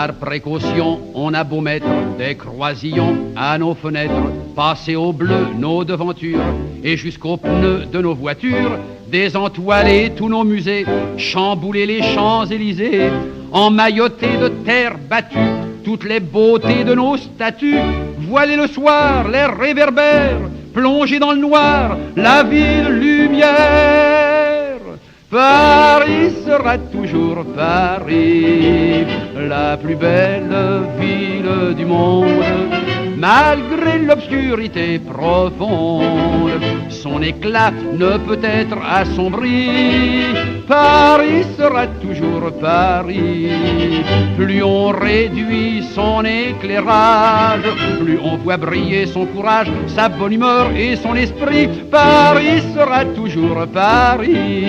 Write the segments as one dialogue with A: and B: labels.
A: Par précaution, on a beau mettre des croisillons à nos fenêtres, passer au bleu nos devantures et jusqu'aux pneus de nos voitures, désentoiler tous nos musées, chambouler les Champs-Élysées, emmailloter de terre battue toutes les beautés de nos statues, voiler le soir les réverbères, plonger dans le noir la ville lumière. Paris sera toujours Paris, la plus belle ville du monde, malgré l'obscurité profonde, son éclat ne peut être assombri. Paris sera toujours Paris, plus on réduit son éclairage, plus on voit briller son courage, sa bonne humeur et son esprit. Paris sera toujours Paris.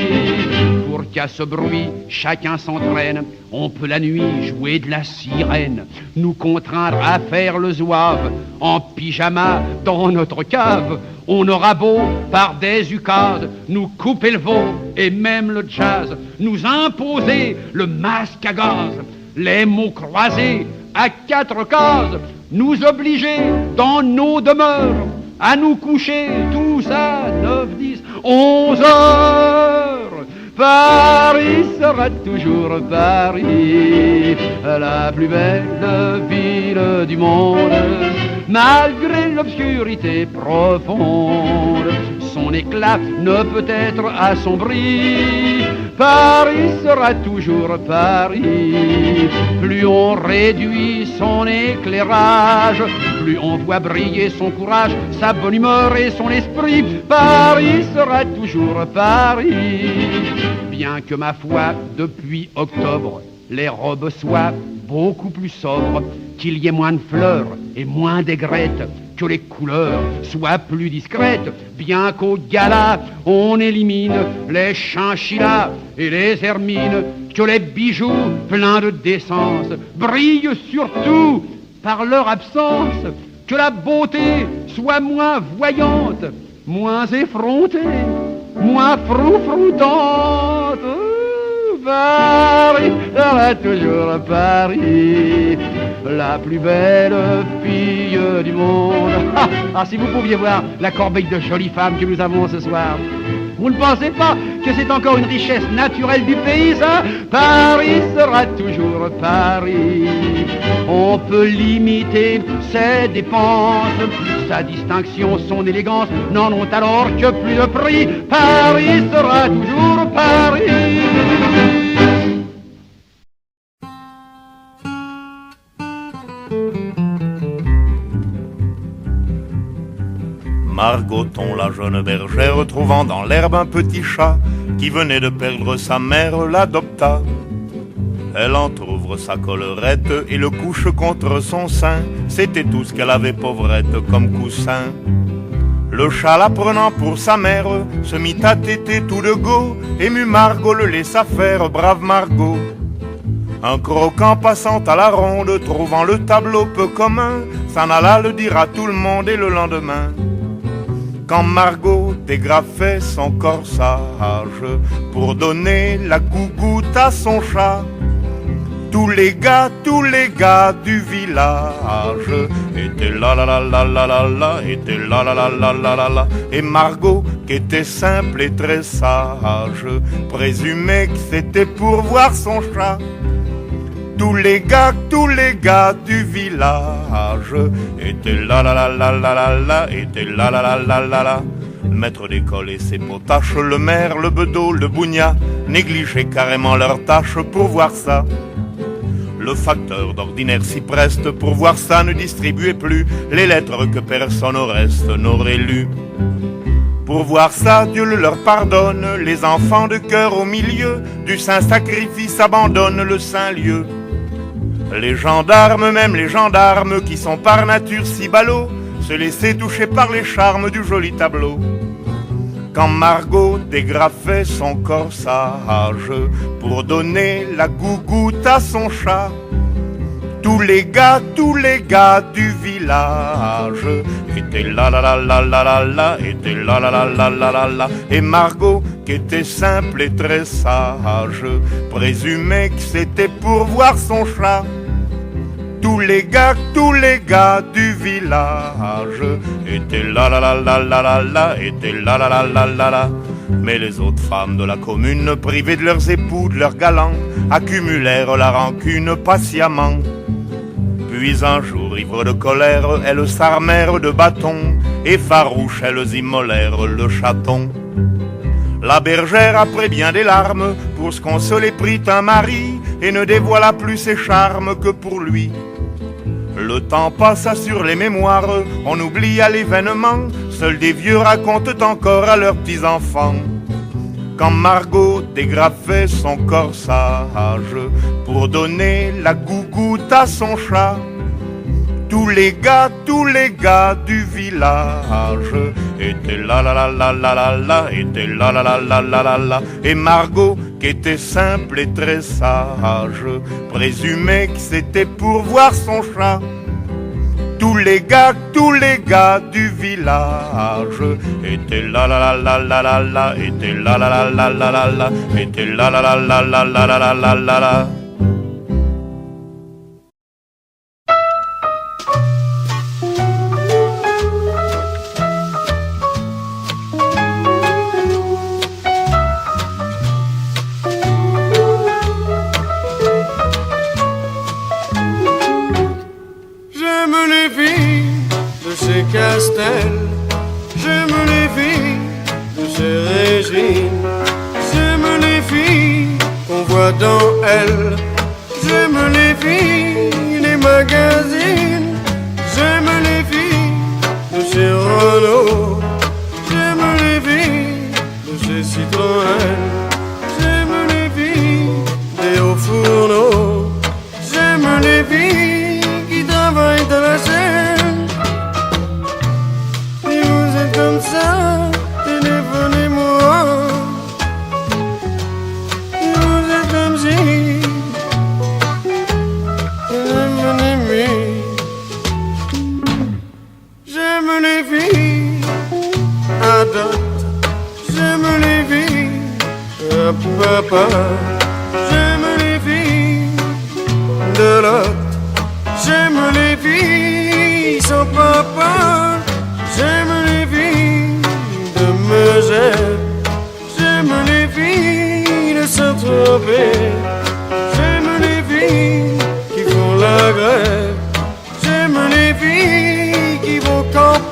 A: Pour qu'à ce bruit chacun s'entraîne, on peut la nuit jouer de la sirène, nous contraindre à faire le zouave en pyjama dans notre cave. On aura beau par des ukases nous couper le veau et même le jazz, nous imposer le masque à gaz, les mots croisés à 4 cases, nous obliger dans nos demeures à nous coucher tous à 9, 10, 11 heures. Paris sera toujours Paris, la plus belle ville du monde, malgré l'obscurité profonde, son éclat ne peut être assombri. Paris sera toujours Paris, plus on réduit son éclairage, plus on voit briller son courage, sa bonne humeur et son esprit. Paris sera toujours Paris. Bien que ma foi, depuis octobre, les robes soient beaucoup plus sobres, qu'il y ait moins de fleurs et moins d'aigrettes, que les couleurs soient plus discrètes, bien qu'au gala on élimine les chinchillas et les hermines, que les bijoux pleins de décence brillent surtout par leur absence, que la beauté soit moins voyante, moins effrontée, moins froufroutante. Paris sera toujours Paris, la plus belle fille du monde. Ah, si vous pouviez voir la corbeille de jolies femmes que nous avons ce soir. Vous ne pensez pas que c'est encore une richesse naturelle du pays, ça? Paris sera toujours Paris. On peut limiter ses dépenses, sa distinction, son élégance n'en ont alors que plus de prix. Paris sera toujours Paris.
B: Margoton, la jeune bergère, trouvant dans l'herbe un petit chat qui venait de perdre sa mère, l'adopta. Elle entr'ouvre sa collerette et le couche contre son sein. C'était tout ce qu'elle avait, pauvrette, comme coussin. Le chat, la prenant pour sa mère, se mit à téter tout de go. Ému Margot le laissa faire, brave Margot. Un croquant passant à la ronde, trouvant le tableau peu commun, s'en alla le dire à tout le monde et le lendemain. Quand Margot dégrafait son corsage pour donner la gougoute à son chat, tous les gars du village étaient là la la la la la la, étaient là la la la la la la. Et Margot, qui était simple et très sage, présumait que c'était pour voir son chat. Tous les gars du village étaient là la la la la la la, étaient là la la la la la. Le maître d'école et ses potaches, le maire, le bedeau, le bougna, négligeaient carrément leurs tâches pour voir ça. Le facteur d'ordinaire s'y preste pour voir ça, ne distribuait plus les lettres que personne au reste n'aurait lues. Pour voir ça, Dieu le leur pardonne, les enfants de cœur au milieu du saint sacrifice abandonnent le saint lieu. Les gendarmes, même les gendarmes qui sont par nature si ballots, se laissaient toucher par les charmes du joli tableau. Quand Margot dégrafait son corsage pour donner la gougoute à son chat, tous les gars du village étaient là la la la la la la, étaient là la la la la la la. Et Margot, qui était simple et très sage, présumait que c'était pour voir son chat. tous les gars du village étaient là la la la la la la, étaient là la la la la la. Mais les autres femmes de la commune, privées de leurs époux, de leurs galants, accumulèrent la rancune patiemment. Puis un jour, ivres de colère, elles s'armèrent de bâtons, et farouches, elles immolèrent le chaton. La bergère, après bien des larmes, pour se consoler prit un mari, et ne dévoila plus ses charmes que pour lui. Le temps passa sur les mémoires, on oublia l'événement, seuls des vieux racontent encore à leurs petits-enfants. Quand Margot dégrafait son corsage pour donner la gougoute à son chat, tous les gars du village étaient là la la la la la la, étaient là la la la la la la. Et Margot, qui était simple et très sage, présumait que c'était pour voir son chat. Tous les gars du village étaient là la la la la la la, étaient là la la la la la la, étaient là la la la la la la la la la.
C: Castel, j'aime les filles de chez Régine, j'aime les filles qu'on voit dans elles, j'aime les filles des magazines, j'aime les filles de chez Renault, j'aime les filles de chez Citroën, j'aime les filles des hauts fourneaux, j'aime les filles qui travaillent dans la chaîne. Comme ça, téléphonez-moi. Si vous êtes comme si, téléphonez-moi. J'aime les filles à dot, j'aime les filles à papa, j'aime les filles de lot, j'aime les filles sans papa. J'aime les filles de Megève, j'aime les filles de Saint-Tropez, j'aime les filles qui font la grève, j'aime les filles qui vont camper.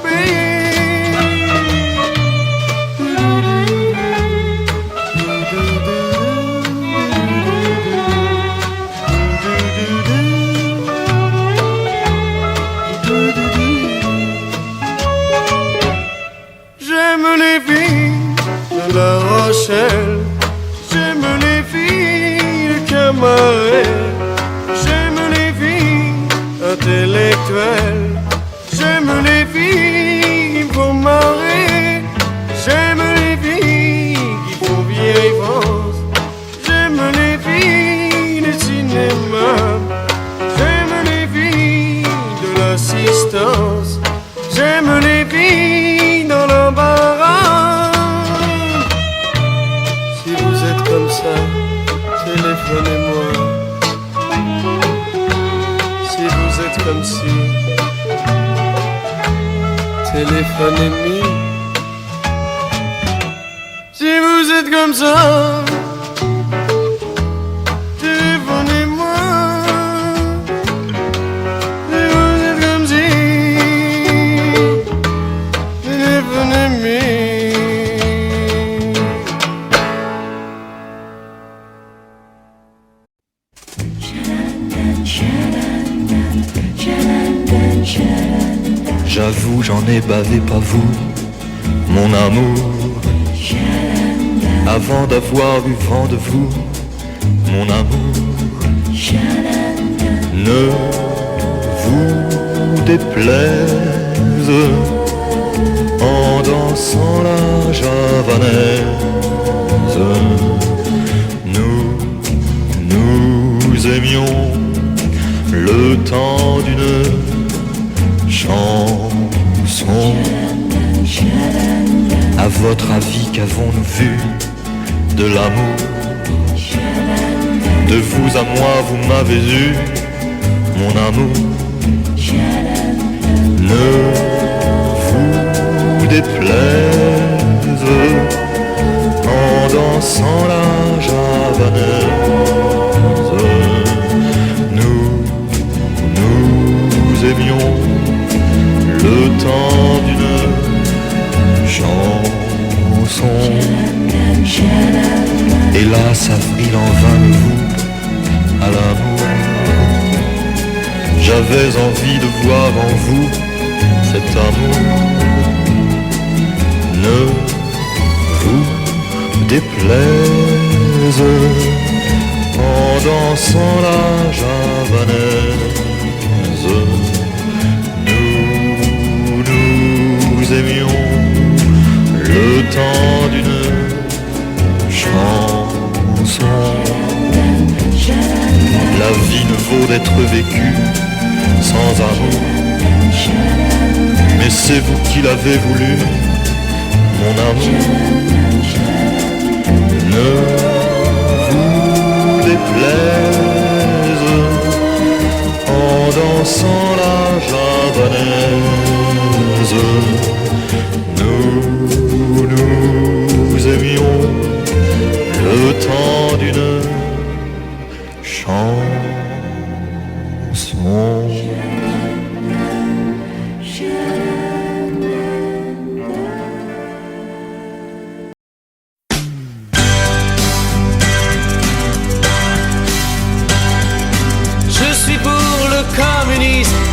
C: J'aime les filles de La Rochelle, j'aime les filles de Camaret, j'aime les filles intellectuelles, j'aime les filles qui font marrer, j'aime les filles qui font vieille France, j'aime les filles du cinéma, j'aime les filles de l'assistance, j'aime les filles dans l'embarras. Si vous êtes comme ça, téléphonez-moi. Si vous êtes comme si, téléphonez-moi. Si vous êtes comme ça, téléphonez-moi. Si vous êtes comme si, téléphonez-moi.
D: J'avoue, j'en ai bavé, pas vous, mon amour. Avant d'avoir eu vent de vous, mon amour. Ne vous déplaise en dansant la javanaise. Nous aimions le temps d'une chanson. À votre avis, qu'avons-nous vu de l'amour? De vous à moi, vous m'avez eu, mon amour, ne vous déplaise en dansant la javanaise. Nous aimions le temps d'une chanson. Hélas, avril en vain me voue à l'amour. J'avais envie de voir en vous cet amour. Ne vous déplaise en dansant la javanaise. Nous aimions le temps d'une chanson. La vie ne vaut d'être vécue sans amour. Mais c'est vous qui l'avez voulu, mon amour. Ne vous déplaise en dansant la javanaise. Nous aimions le temps d'une chanson.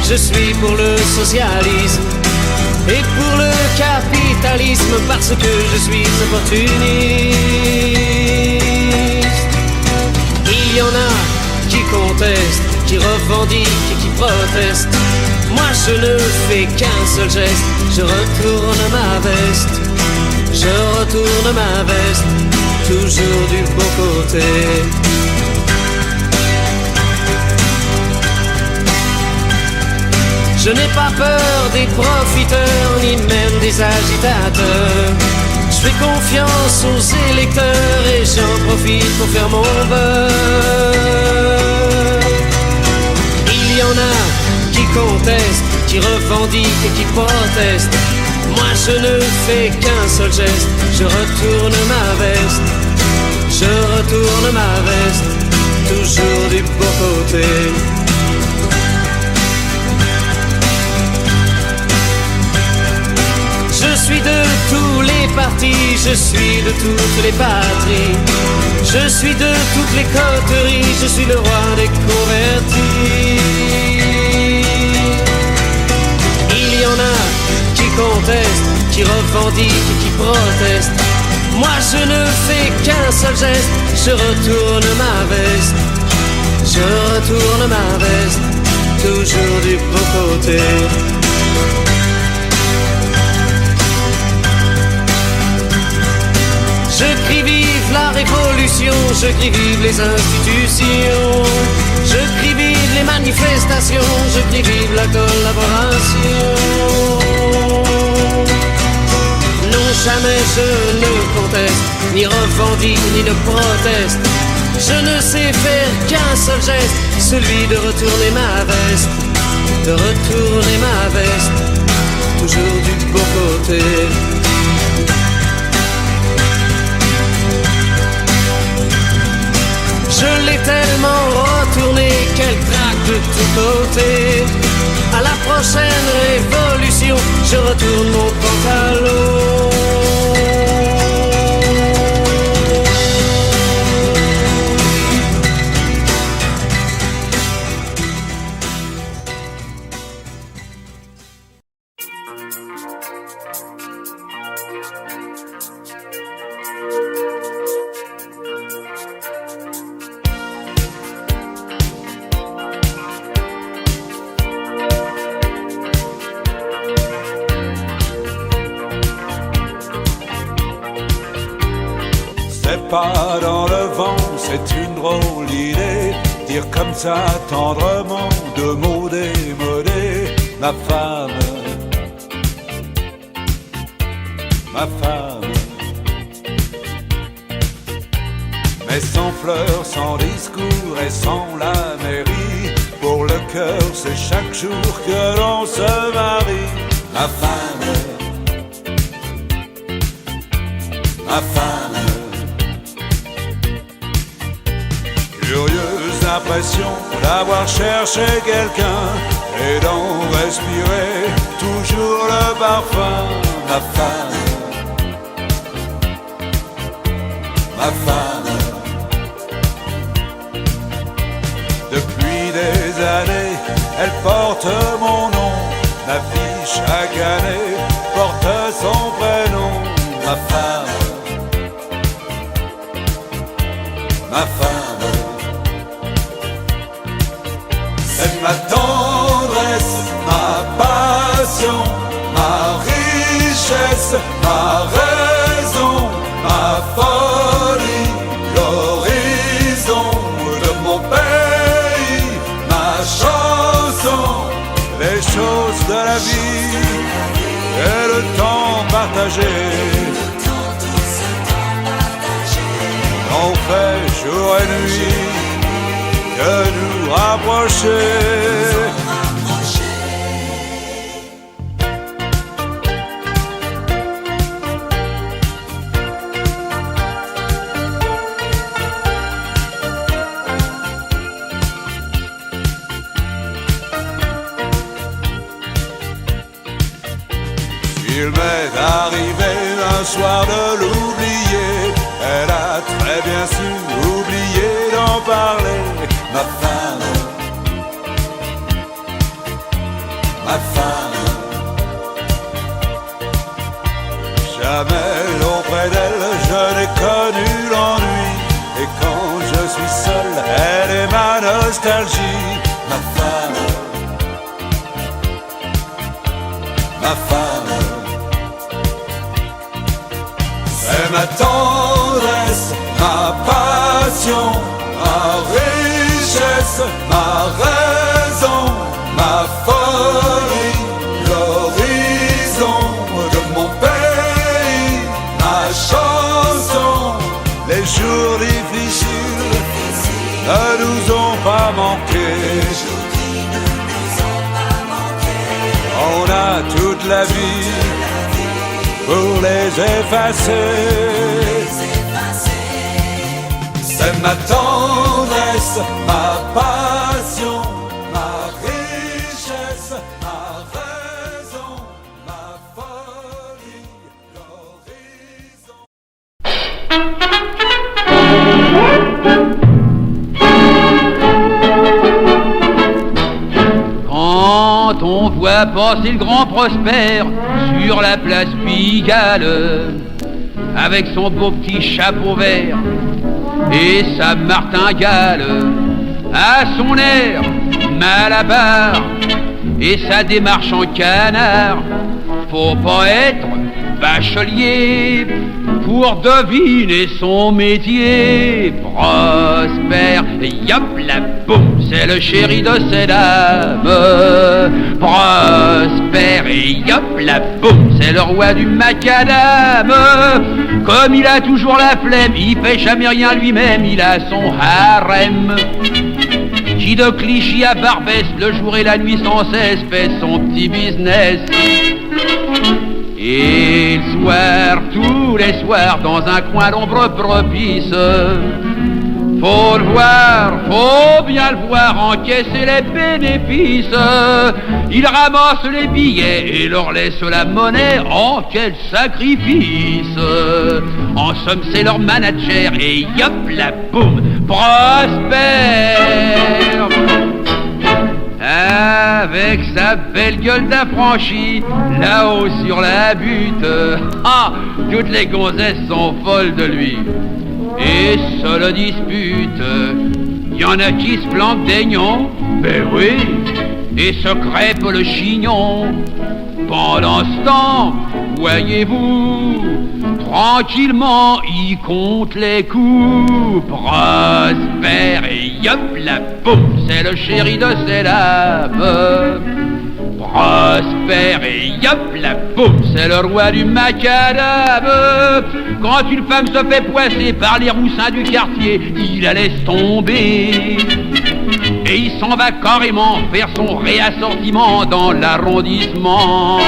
E: Je suis pour le socialisme et pour le capitalisme parce que je suis opportuniste. Il y en a qui contestent, qui revendiquent et qui protestent. Moi je ne fais qu'un seul geste, je retourne ma veste. Je retourne ma veste, toujours du bon côté. Je n'ai pas peur des profiteurs, ni même des agitateurs. Je fais confiance aux électeurs et j'en profite pour faire mon beurre. Il y en a qui contestent, qui revendiquent et qui protestent. Moi je ne fais qu'un seul geste, je retourne ma veste. Je retourne ma veste, toujours du bon côté. Je suis de tous les partis, je suis de toutes les patries. Je suis de toutes les coteries, je suis le roi des convertis. Il y en a qui contestent, qui revendiquent et qui protestent. Moi je ne fais qu'un seul geste, je retourne ma veste. Je retourne ma veste, toujours du bon côté. Je crie vive la révolution, je crie vive les institutions. Je crie vive les manifestations, je crie vive la collaboration. Non, jamais je ne conteste, ni revendique, ni ne proteste. Je ne sais faire qu'un seul geste, celui de retourner ma veste. De retourner ma veste, toujours du bon côté. Je l'ai tellement retourné qu'elle craque de tous côtés. À la prochaine révolution, je retourne mon pantalon.
F: Pas dans le vent, c'est une drôle d'idée. Dire comme ça tendrement de mots démodés. Ma femme, ma femme. Mais sans fleurs, sans discours et sans la mairie. Pour le cœur c'est chaque jour que l'on se marie. Ma femme, ma femme. Curieuse impression d'avoir cherché quelqu'un et d'en respirer toujours le parfum. Ma femme, ma femme. Depuis des années, elle porte mon nom. Ma fille chaque année porte son prénom. Ma femme, ma femme. C'est ma tendresse, ma passion, ma richesse, ma raison, ma folie, l'horizon de mon pays, ma chanson, les choses de la vie et le temps partagé. On fait jour et nuit que nous rapprocher. Il m'est arrivé un soir de l'oublier. Elle a très bien su oublier d'en parler. Ma femme, ma femme. Jamais auprès d'elle je n'ai connu l'ennui. Et quand je suis seul, elle est ma nostalgie. Ma femme, ma femme. C'est ma tendresse, ma passion, ma richesse, ma raison, ma folie, l'horizon de mon pays, ma chanson. Les jours difficiles ne nous ont pas manqué. On a toute la vie pour les effacer. C'est ma tendresse, ma passion, ma richesse, ma raison, ma folie, l'horizon.
A: Quand on voit passer le grand Prosper sur la place Pigalle, avec son beau petit chapeau vert et sa martingale, à son air malabar et sa démarche en canard, faut pas être bachelier pour deviner son métier. Prosper, yop la boum, c'est le chéri de ses dames. Prosper, et yop la boum, c'est le roi du macadam. Comme il a toujours la flemme, il fait jamais rien lui-même, il a son harem qui de Clichy à Barbès, le jour et la nuit sans cesse, fait son petit business. Et le soir, tous les soirs, dans un coin d'ombre propice, faut le voir, faut bien le voir, encaisser les bénéfices. Il ramasse les billets et leur laisse la monnaie. Oh, quel sacrifice! En somme, c'est leur manager et yop la boum, Prosper! Avec sa belle gueule d'affranchi, là-haut sur la butte, ah, toutes les gonzesses sont folles de lui et se le disputent. Y en a qui se planquent des nions, ben oui, et se crêpent le chignon. Pendant ce temps, voyez-vous, tranquillement, il compte les coups. Prosper et yop la boum, c'est le chéri de ses dames. Prosper et yop la boum, c'est le roi du macadam. Quand une femme se fait poisser par les roussins du quartier, il la laisse tomber. et il s'en va carrément faire son réassortiment dans l'arrondissement.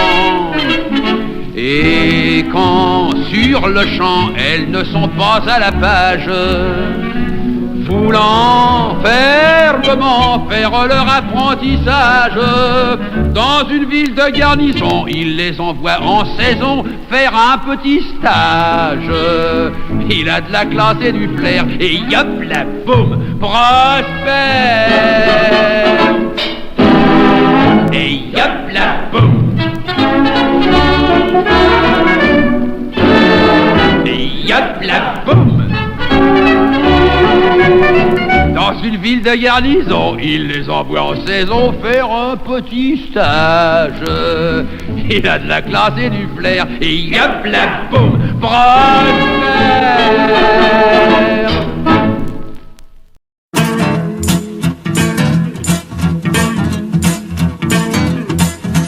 A: Et quand sur le champ elles ne sont pas à la page, voulant fermement faire leur apprentissage, dans une ville de garnison, il les envoie en saison faire un petit stage. Il a de la classe et du flair, et yop la boum, prospère. Et yop la boum. Et yop la boum. Dans une ville de garnison, il les envoie en saison faire un petit stage. Il a de la classe et du flair, et yop la boum, prospère.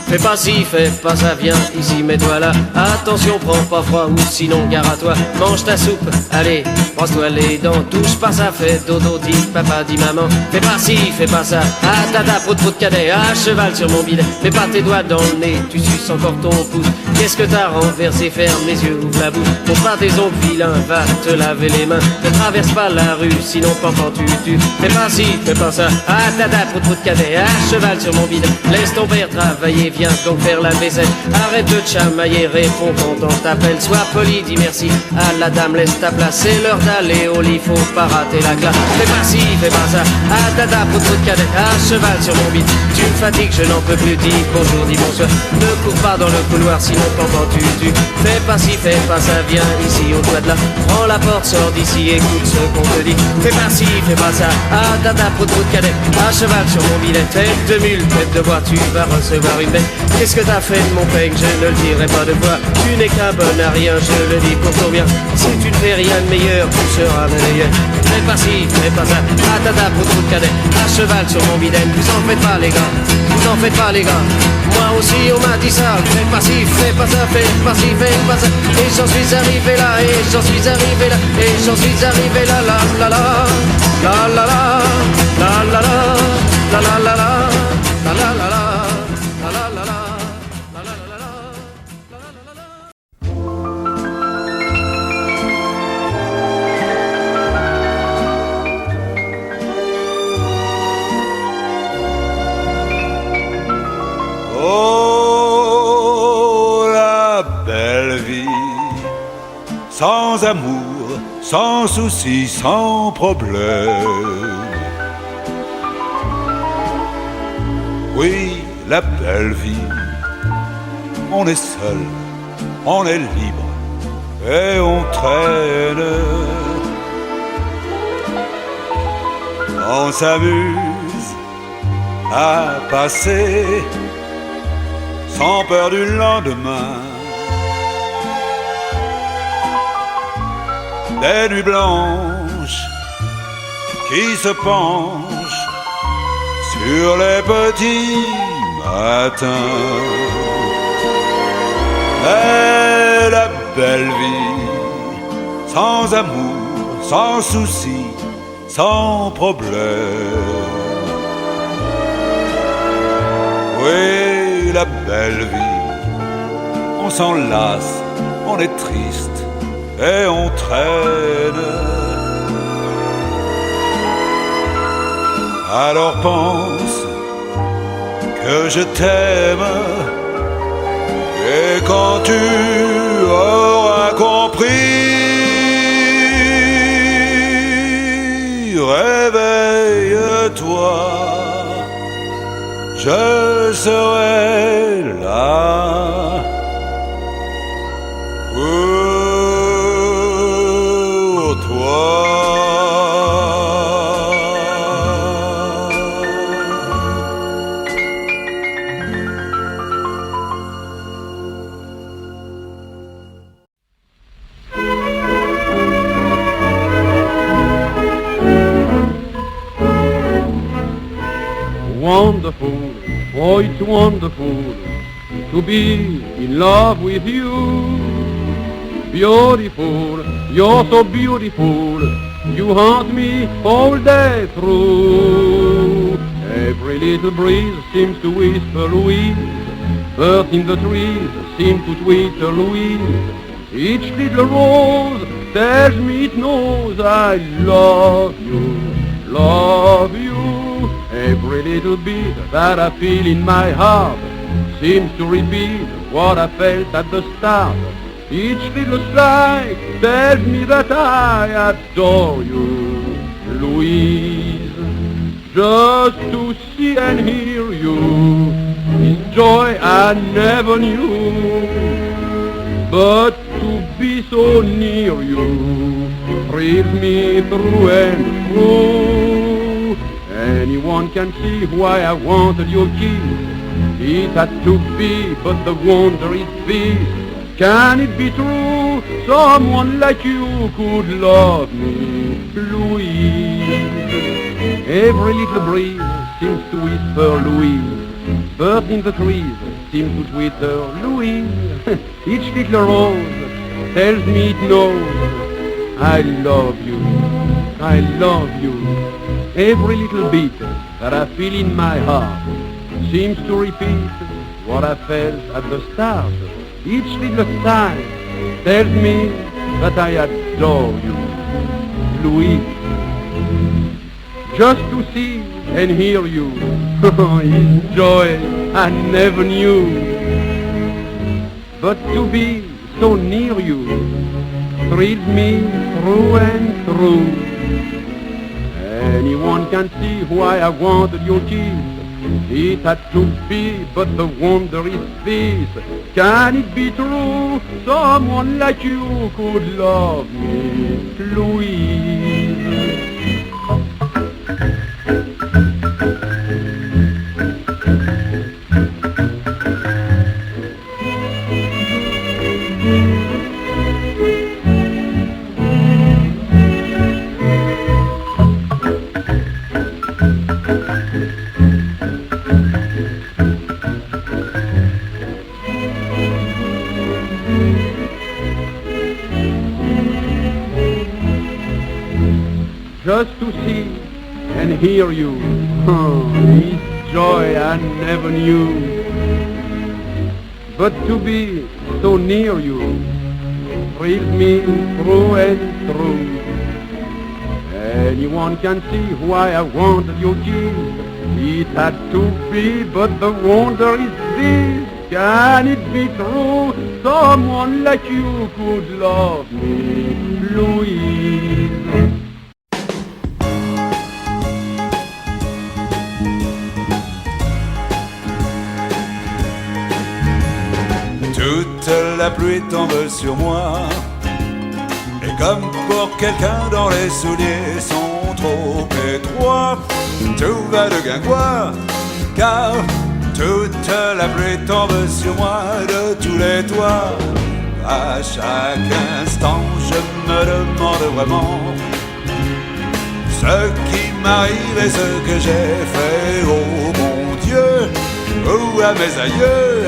E: Fais pas ci, fais pas ça, viens ici, mets-toi là. Attention, prends pas froid ou sinon gare à toi. Mange ta soupe, allez, brosse-toi les dents. Touche pas ça, fais dodo, dis papa, dis maman. Fais pas ci, fais pas ça, ah tata, prout prout cadet, à cheval sur mon bidet. Mets pas tes doigts dans le nez, tu suces encore ton pouce. Qu'est-ce que t'as renversé, ferme les yeux, ouvre la bouche. Montre pas tes ongles vilains, va te laver les mains. Ne traverse pas la rue, sinon pendant tu tues. Fais pas ci, fais pas ça, ah tata, prout prout cadet, à cheval sur mon bidet. Laisse ton père travailler, viens donc faire la vaisselle. Arrête de chamailler, réponds quand on t'appelle. Sois poli, dis merci à la dame, laisse ta place. C'est l'heure d'aller au lit, faut pas rater la classe. Fais pas ci, fais pas ça, ah tata, pour de cadet, à cheval sur mon bide. Tu me fatigues, je n'en peux plus, dis bonjour, dis bonsoir. Ne cours pas dans le couloir, sinon t'entends tu. Fais pas ci, fais pas ça, viens ici au toit de là. Prends la porte, sors d'ici, écoute ce qu'on te dit. Fais pas ci, fais pas ça, ah tata, pour de cadet, à cheval sur mon bidet. Tête de mule, tête de bois, tu vas recevoir une bête. Qu'est-ce que t'as fait de mon peigne, je ne le dirai pas de quoi. Tu n'es qu'un bon à rien, je le dis pour ton bien. Si tu ne fais rien de meilleur, tu seras meilleur. Fais pas ci, fais pas ça, ah tata, pour tout cadet, à cheval sur mon bidet. Vous en faites pas les gars, vous en faites pas les gars. Moi aussi on m'a dit ça, fais pas ci, fais pas ça, fais pas ci, fais pas ça. Et j'en suis arrivé là, et j'en suis arrivé là, et j'en suis arrivé là, la la la, la la la, la la la, la la la, la la la la.
F: Oh, la belle vie, sans amour, sans soucis, sans problème. Oui, la belle vie, on est seul, on est libre et on traîne. On s'amuse à passer sans peur du lendemain. Des nuits blanches qui se penchent sur les petits matins. Et la belle vie, sans amour, sans soucis, sans problème. Oui, la belle vie, on s'enlace, on est triste et on traîne. Alors pense que je t'aime, et quand tu auras compris, réveille-toi, je serai là pour toi.
A: Wonderful, oh it's wonderful to be in love with you. Beautiful, you're so beautiful, you haunt me all day through. Every little breeze seems to whisper Louise. Birds in the trees seem to twitter Louise. Each little rose tells me it knows I love you, love you. Every little beat that I feel in my heart seems to repeat what I felt at the start. Each little sigh tells me that I adore you, Louise. Just to see and hear you is joy I never knew. But to be so near you thrills me through and through. Anyone can see why I wanted your kiss. It had to be, but the wonder is this. Can it be true someone like you could love me, Louise? Every little breeze seems to whisper Louise. Birds in the trees seem to twitter Louise. Each little rose tells me it knows I love you, I love you. Every little beat that I feel in my heart seems to repeat what I felt at the start. Each little sigh tells me that I adore you, Louise. Just to see and hear you is joy I never knew. But to be so near you thrills me through and through. Anyone can see why I wanted your kiss. It had to be, but the wonder is this. Can it be true someone like you could love me, Louise? Just to see and hear you is joy I never knew. But to be so near you thrills me through and through. Anyone can see why I wanted your kiss. It had to be, but the wonder is this. Can it be true someone like you could love me, Louise?
F: Toute la pluie tombe sur moi. Et comme pour quelqu'un dont les souliers sont trop étroits, tout va de guingois, car toute la pluie tombe sur moi de tous les toits. À chaque instant, je me demande vraiment ce qui m'arrive et ce que j'ai fait. Oh mon Dieu, ou à mes aïeux,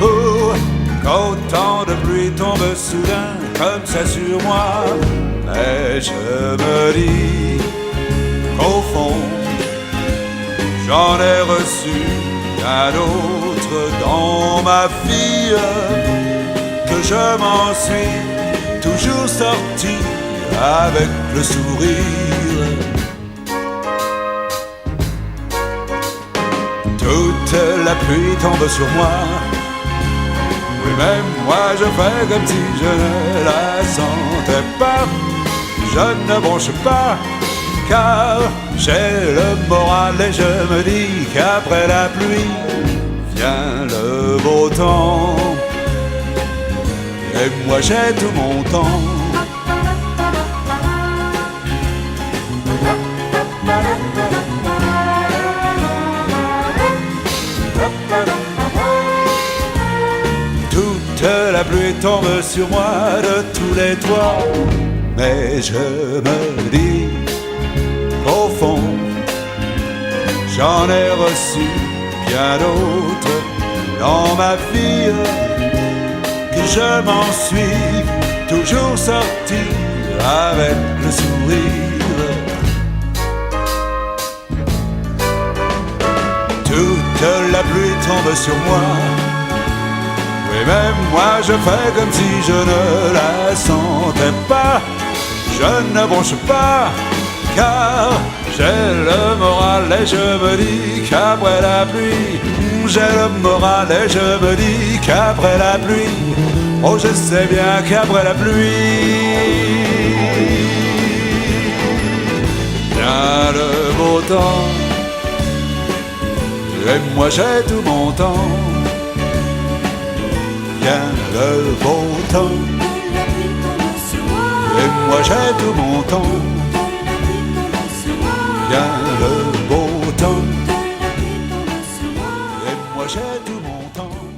F: oh, qu'autant de pluie tombe soudain comme ça sur moi. Mais je me dis qu'au fond, j'en ai reçu un autre dans ma vie, que je m'en suis toujours sorti avec le sourire. Toute la pluie tombe sur moi. Oui, même moi je fais comme si je ne la sentais pas. Je ne bronche pas, car j'ai le moral et je me dis qu'après la pluie vient le beau temps. Et moi j'ai tout mon temps. Toute la pluie tombe sur moi de tous les toits. Mais je me dis qu'au fond, j'en ai reçu bien d'autres dans ma vie, que je m'en suis toujours sorti avec le sourire. toute la pluie tombe sur moi. Oui, même moi je fais comme si je ne la sentais pas. Je ne bronche pas, car j'ai le moral et je me dis qu'après la pluie, j'ai le moral et je me dis qu'après la pluie, oh je sais bien qu'après la pluie, vient le beau temps. Et moi j'ai tout mon temps. Vient le beau temps. Et moi j'ai tout mon temps. Vient le beau temps. Et moi j'ai tout mon temps.